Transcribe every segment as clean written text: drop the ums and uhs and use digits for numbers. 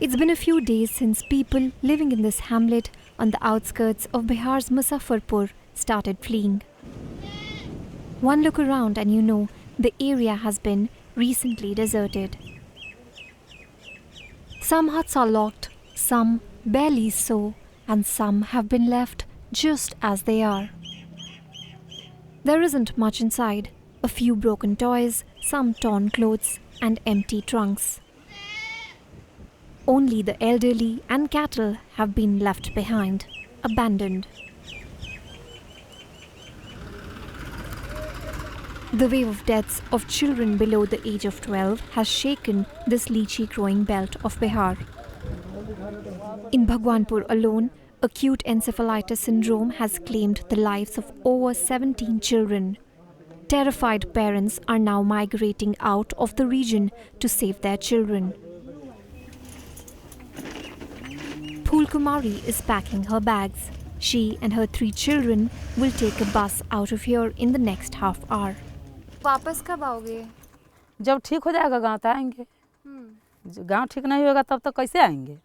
It's been a few days since people living in this hamlet on the outskirts of Bihar's Muzaffarpur started fleeing. One look around and you know the area has been recently deserted. Some huts are locked, some barely so, and some have been left just as they are. There isn't much inside, a few broken toys, some torn clothes, and empty trunks. Only the elderly and cattle have been left behind, abandoned. The wave of deaths of children below the age of 12 has shaken this lychee growing belt of Bihar. In Bhagwanpur alone, acute encephalitis syndrome has claimed the lives of over 17 children. Terrified parents are now migrating out of the region to save their children. Kumari is packing her bags. She and her 3 children will take a bus out of here in the next half hour. वापस कब आओगे? जब ठीक हो जाएगा गाँव तो आएंगे। गाँव ठीक नहीं होगा तब तो कैसे आएंगे?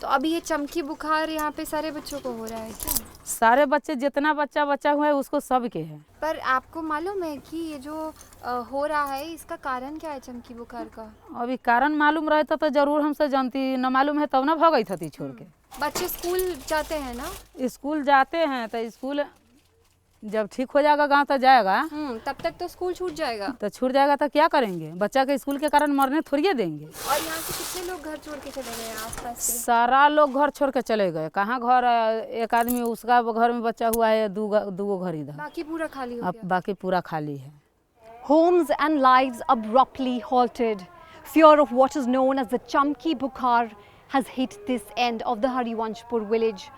तो अभी ये चमकी बुखार यहाँ पे सारे बच्चों को हो रहा है क्या? सारे बच्चे जितना बच्चा हुआ है उसको सब के है। पर आपको मालूम है कि ये जो हो रहा है इसका कारण क्या है चमकी बुखार का? अभी कारण मालूम रहता तो जरूर हमसे जानती, न मालूम है तब ना भगई थी छोड़ के। बच्चे स्कूल जाते हैं ना? स्कूल जाते हैं तो स्कूल जब ठीक हो जाएगा गाँव तो जाएगा। तब तक तो स्कूल छूट जाएगा। तो छूट जाएगा तो क्या करेंगे? बच्चा के स्कूल के कारण मरने थोड़ी देंगे। और यहाँ से कितने लोग घर छोड़ के चले गए आसपास से? सारा लोग घर छोड़ के चले गए। कहाँ घर है? एक आदमी उसका घर में बच्चा हुआ है, दो घर इधर। बाकी पूरा खाली हो गया। बाकी पूरा खाली है। Homes and lives abruptly halted. Fear of what is known as the Chamki Bukhar has hit this end of the Harivanshpur village.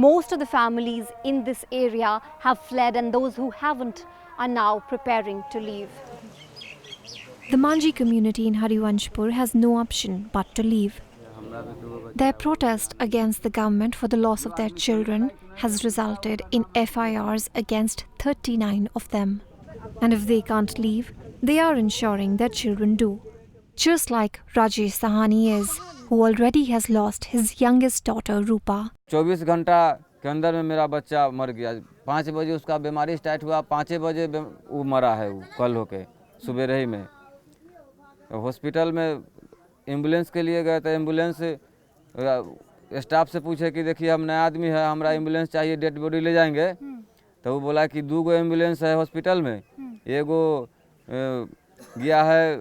Most of the families in this area have fled and those who haven't are now preparing to leave. The Manji community in Harivanshpur has no option but to leave. Their protest against the government for the loss of their children has resulted in FIRs against 39 of them. And if they can't leave, they are ensuring their children do. Just like Rajesh Sahani is, who already has lost his youngest daughter Rupa. 24 घंटा के अंदर में मेरा बच्चा मर गया। 5 बजे उसका बीमारी स्टार्ट हुआ, 5 बजे वो मरा है, वो कल होके सुबह रही में। हॉस्पिटल में एम्बुलेंस के लिए गए तो एम्बुलेंस स्टाफ से पूछे कि देखिए हम नया आदमी है, हमारा एम्बुलेंस चाहिए, डेड बॉडी ले जाएंगे। तो वो बोला कि 2 एम्बुलेंस है हॉस्पिटल में, एगो गया है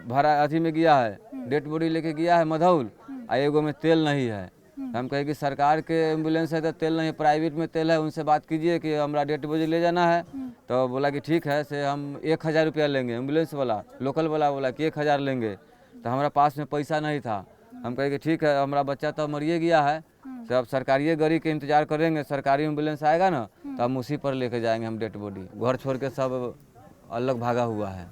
भाड़ा अथी में गया है, डेड बॉडी लेके गया है मधौल, और एगो में तेल नहीं है। हम कहे कि सरकार के एम्बुलेंस है तो तेल नहीं, प्राइवेट में तेल है, उनसे बात कीजिए कि हमारा डेड बॉडी ले जाना है। तो बोला कि ठीक है, से हम 1000 रुपया लेंगे। एम्बुलेंस वाला लोकल वाला बोला कि 1000 लेंगे। तो हमारा पास में पैसा नहीं था। हम कहे कि ठीक है, हमारा बच्चा तो मरिए गया है, तो अब सरकारी गाड़ी के इंतजार करेंगे, सरकारी एम्बुलेंस आएगा ना तो हम उसी पर लेके जाएंगे हम डेड बॉडी। घर छोड़ के सब अलग भागा हुआ है।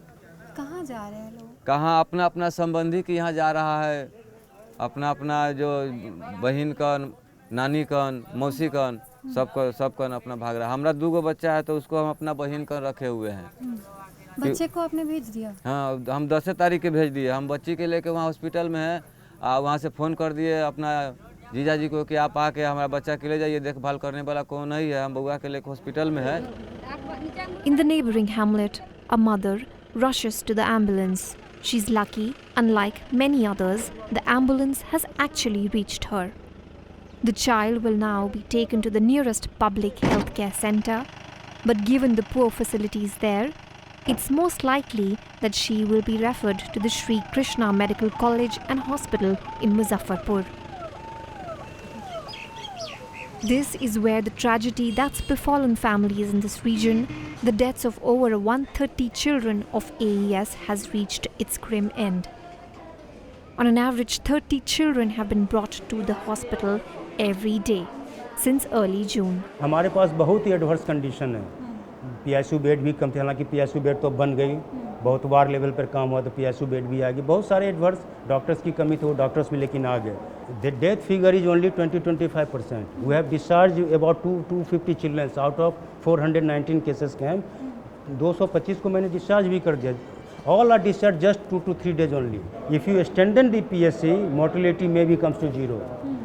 कहाँ जा रहे हैं लोग? कहाँ अपना अपना संबंधी के यहाँ जा रहा है, अपना अपना जो बहन कन, नानी कन, मौसी कन, सब कन अपना भाग रहा है। हमारा 2 बच्चा है तो उसको हम अपना बहन कन रखे हुए हैं। बच्चे को आपने भेज दिया? हाँ, हम 10 तारीख के भेज दिए। हम बच्ची के लेके वहाँ हॉस्पिटल में हैं, वहाँ से फ़ोन कर दिए अपना जीजा जी को कि आप आके हमारा बच्चा के ले जाइए, देखभाल करने वाला कौन नहीं है, हम बउआ के लेके हॉस्पिटल में है। In the neighboring hamlet, a mother rushes to the ambulance. She's lucky, unlike many others, the ambulance has actually reached her. The child will now be taken to the nearest public healthcare center, but given the poor facilities there, it's most likely that she will be referred to the Sri Krishna Medical College and Hospital in Muzaffarpur. This is where the tragedy that's befallen families in this region, the deaths of over 130 children of AES, has reached its grim end. On an average, 30 children have been brought to the hospital every day since early June. हमारे पास बहुत ही adverse condition है। PICU bed भी कम थे, हालांकि PICU bed तो बन गई, बहुत वार लेवल पर काम हुआ तो PSU बेड भी आ गई, बहुत सारे एडवर्स डॉक्टर्स की कमी थी, डॉक्टर्स भी लेकिन आ गए. The death figure is only 20-25%. We have discharge about 250 children out of 419 cases came. 225 को मैंने डिस्चार्ज भी कर दिया. All are discharged just 2 to 3 days only. If you extend the PSC, mortality maybe comes to 0.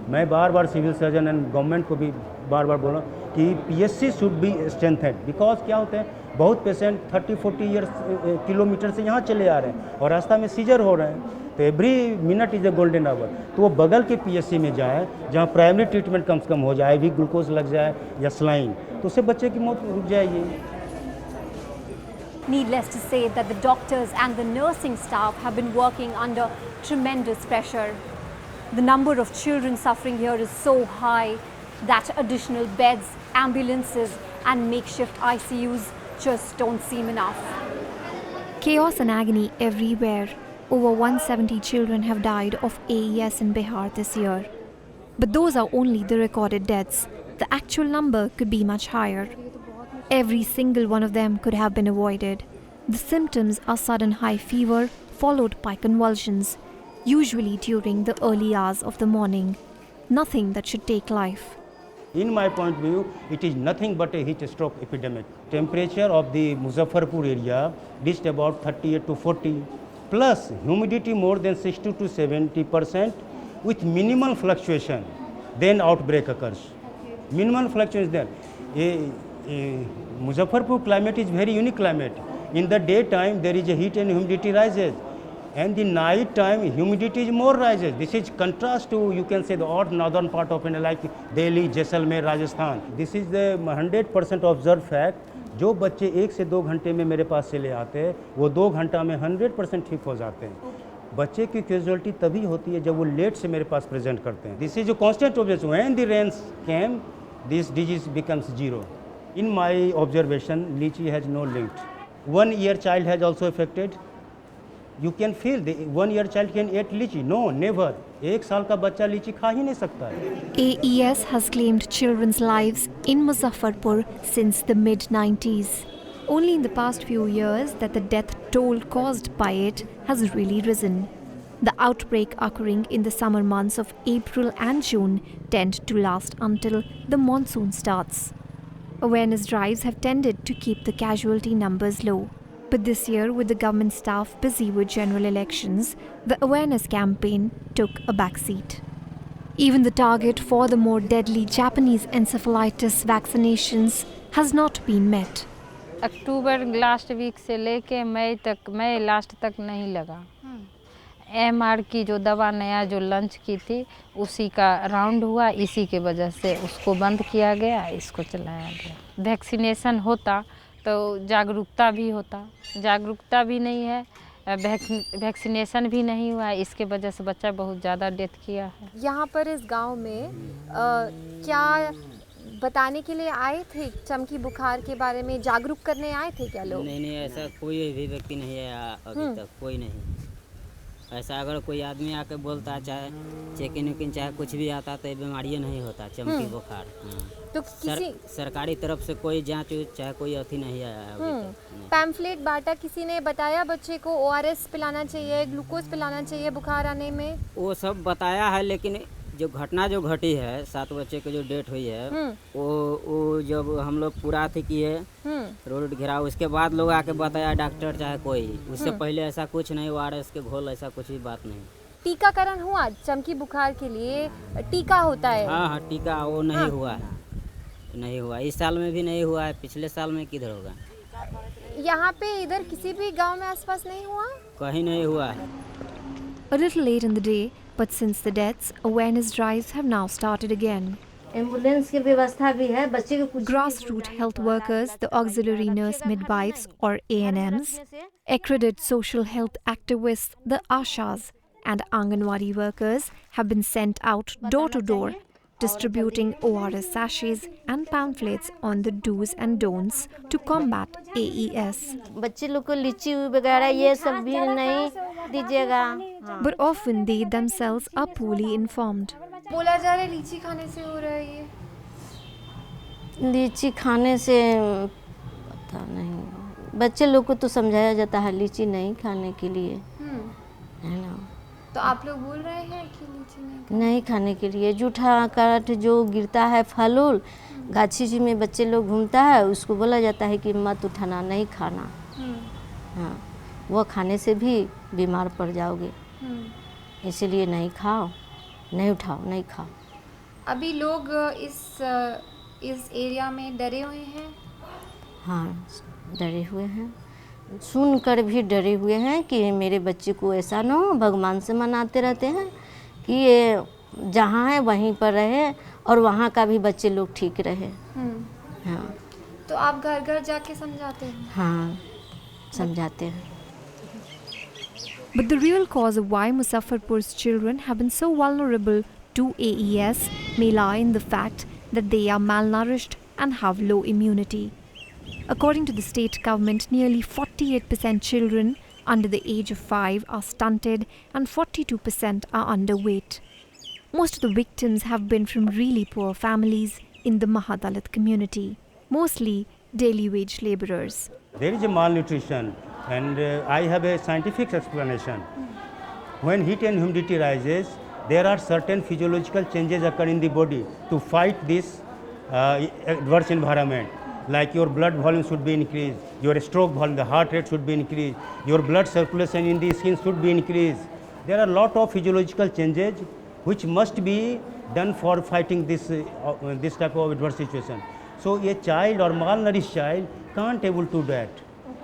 मैं बार बार civil surgeon and government को भी बार बार बोला कि PSC शुड बी स्ट्रेंथेड. बिकॉज क्या होता है, बहुत पेशेंट 30-40 किलोमीटर से यहाँ चले आ रहे हैं और रास्ता में सीजर हो रहे हैं, तो every minute is a golden hour. तो वो बगल के PSC में जाए जहाँ प्राइमरी ट्रीटमेंट कम से कम हो जाए, भी ग्लूकोज लग जाए या स्लाइन, तो उससे बच्चे की मौत रुक जाएगी. Needless to say that the doctors and the nursing staff have been working under tremendous pressure. The number of children suffering here is so high that additional beds, ambulances and makeshift ICUs just don't seem enough. Chaos and agony everywhere. Over 170 children have died of AES in Bihar this year. But those are only the recorded deaths. The actual number could be much higher. Every single one of them could have been avoided. The symptoms are sudden high fever followed by convulsions, usually during the early hours of the morning. Nothing that should take life. In my point of view, it is nothing but a heat stroke epidemic. Temperature of the Muzaffarpur area reached about 38 to 40, plus humidity more than 60 to 70% with minimal fluctuation. Then outbreak occurs. Minimal fluctuation is there. Muzaffarpur climate is very unique climate. In the daytime there is a heat and humidity rises, and the night time humidity is more rises. This is contrast to, you can say, the odd northern part of India like Delhi, Jaisalmer, Rajasthan. This is the 100% observed fact. जो बच्चे 1 से 2 घंटे में मेरे पास चले आते हैं वो 2 घंटा में 100% ठीक हो जाते हैं. बच्चे की कैजुअलिटी तभी होती है जब वो लेट से मेरे पास प्रेजेंट करते हैं. This is a constant observation. When the rains came, this disease becomes zero. In my observation, lychee has no link. 1 year child has also affected. You can feel the 1 year child can eat lychee. No, never. 1 साल का बच्चा लीची खा ही नहीं सकता है. AES has claimed children's lives in Muzaffarpur since the mid-90s. Only in the past few years that the death toll caused by it has really risen. The outbreak occurring in the summer months of April and June tend to last until the monsoon starts. Awareness drives have tended to keep the casualty numbers low. But this year, with the government staff busy with general elections, the awareness campaign took a backseat. Even the target for the more deadly Japanese encephalitis vaccinations has not been met. October last week से लेके मई last तक नहीं लगा. MR की जो दवा नया जो लॉन्च की थी उसी का राउंड हुआ, इसी के वजह से उसको बंद किया गया, इसको चलाया गया. वैक्सीनेशन होता तो जागरूकता भी होता, जागरूकता भी नहीं है, वैक्सीनेशन भी नहीं हुआ, इसके वजह से बच्चा बहुत ज़्यादा डेथ किया है. यहाँ पर इस गांव में क्या बताने के लिए आए थे, चमकी बुखार के बारे में जागरूक करने आए थे क्या लोग? नहीं, ऐसा कोई भी व्यक्ति नहीं है अभी तक, कोई नहीं. ऐसा अगर कोई आदमी आके बोलता है, चाहे चेकिन वेकिन चाहे कुछ भी आता तो ये बीमारी नहीं होता, चमकी बुखार. तो किसी सरकारी तरफ से कोई जांच चाहे कोई अथी नहीं आया अभी तक. पैम्फलेट बांटा, किसी ने बताया बच्चे को ORS पिलाना चाहिए, ग्लूकोज पिलाना चाहिए बुखार आने में? वो सब बताया है, लेकिन जो घटना जो घटी है 7 बच्चे की जो डेथ हुई है वो जब हम लोग पूरा अथी किए रोड घेराव, उसके बाद लोग आके बताया डॉक्टर चाहे कोई, उससे पहले ऐसा कुछ नहीं, ORS के घोल ऐसा कुछ भी बात नहीं. टीकाकरण हुआ चमकी बुखार के लिए? टीका होता है? हाँ, टीका वो नहीं हुआ है, नहीं हुआ. इस साल में भी नहीं हुआ है, पिछले साल में किधर होगा? यहाँ पे इधर किसी भी गांव में आसपास नहीं हुआ? कहीं नहीं हुआ है. A little late in the day, but since the deaths, awareness drives have now started again. Ambulance की व्यवस्था भी है, बच्चे को कुछ Grassroots health workers, the auxiliary nurse midwives or ANMs, accredited social health activists, the ASHAs, and Anganwadi workers have been sent out door to door, distributing ORS sachets and pamphlets on the do's and don'ts to combat AES. बच्चे लोग को लीची वगैरह ये सब भी नहीं दीजिएगा. But often they themselves are poorly informed. बोला जा रहा है लीची खाने से हो रहा है ये. लीची खाने से पता नहीं, बच्चे लोग को तो समझाया जाता है लीची नहीं खाने के लिए, है ना। तो आप लोग बोल रहे हैं कि लीची नहीं खाने के लिए, जूठा काठ जो गिरता है फल उल गाछी में बच्चे लोग घूमता है, उसको बोला जाता है कि मत उठाना, नहीं खाना। हाँ, वो खाने से भी बीमार पड़ जाओगे, इसीलिए नहीं खाओ, नहीं उठाओ, नहीं खाओ। अभी लोग इस एरिया में डरे हुए हैं। हाँ, डरे हुए हैं, सुनकर भी डरे हुए हैं कि मेरे बच्चे को ऐसा ना हो। भगवान से मनाते रहते हैं कि ये जहाँ है वहीं पर रहे और वहाँ का भी बच्चे लोग ठीक रहे। हाँ, तो आप घर घर जाके समझाते हैं? हाँ, समझाते हैं। But the real cause of why Muzaffarpur's children have been so vulnerable to AES may lie in the fact that they are malnourished and have low immunity. According to the state government, nearly 48% children under the age of 5 are stunted and 42% are underweight. Most of the victims have been from really poor families in the Mahadalit community, mostly daily wage laborers. There is a malnutrition, and I have a scientific explanation. When heat and humidity rises, there are certain physiological changes occur in the body to fight this adverse environment. Like your blood volume should be increased, your stroke volume, the heart rate should be increased, your blood circulation in the skin should be increased. There are a lot of physiological changes which must be done for fighting this type of adverse situation. So a child or malnourished child can't able to do that.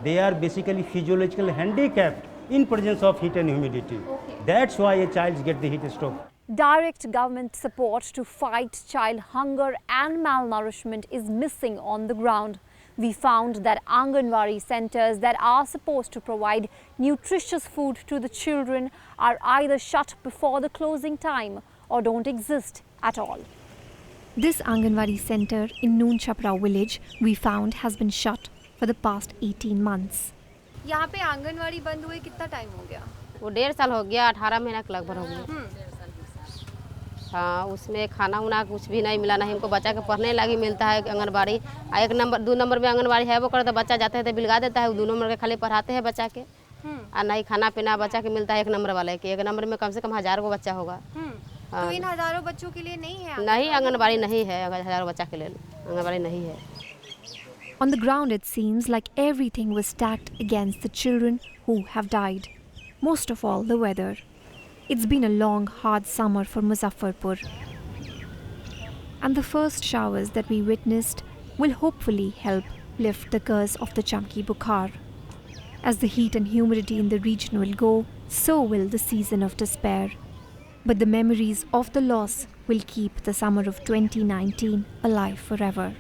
They are basically physiological handicapped in presence of heat and humidity. That's why a child gets the heat stroke. Direct government support to fight child hunger and malnourishment is missing on the ground. We found that Anganwadi centers that are supposed to provide nutritious food to the children are either shut before the closing time or don't exist at all. This Anganwadi center in Noon Chapra village we found has been shut for the past 18 months. यहाँ पे आंगनवाड़ी बंद हुए कितना time हो गया? वो 1.5 साल हो गया, 18 महीना के लगभग हो गया। हाँ, उसमें खाना उना कुछ भी नहीं मिला, नहीं हमको बच्चा के पढ़ने लगी मिलता है आंगनबाड़ी। 1 नंबर 2 नंबर में आंगनबाड़ी है वो करता, बच्चा जाते हैं तो बिलगा देता है, 2 नंबर के खाली पढ़ाते हैं बच्चा के, और नहीं खाना पीना बच्चा के मिलता है 1 नंबर वाले के। 1 नंबर में कम से कम 1000 को बच्चा होगा। तो इन हजारों बच्चों के लिए नहीं है? नहीं, आंगनबाड़ी नहीं है, 1000 बच्चा के लिए आंगनबाड़ी नहीं है। On the ground, it seems like everything was stacked against the children who have died. Most of all, the weather. It's been a long, hard summer for Muzaffarpur. And the first showers that we witnessed will hopefully help lift the curse of the Chamki Bukhar. As the heat and humidity in the region will go, so will the season of despair. But the memories of the loss will keep the summer of 2019 alive forever.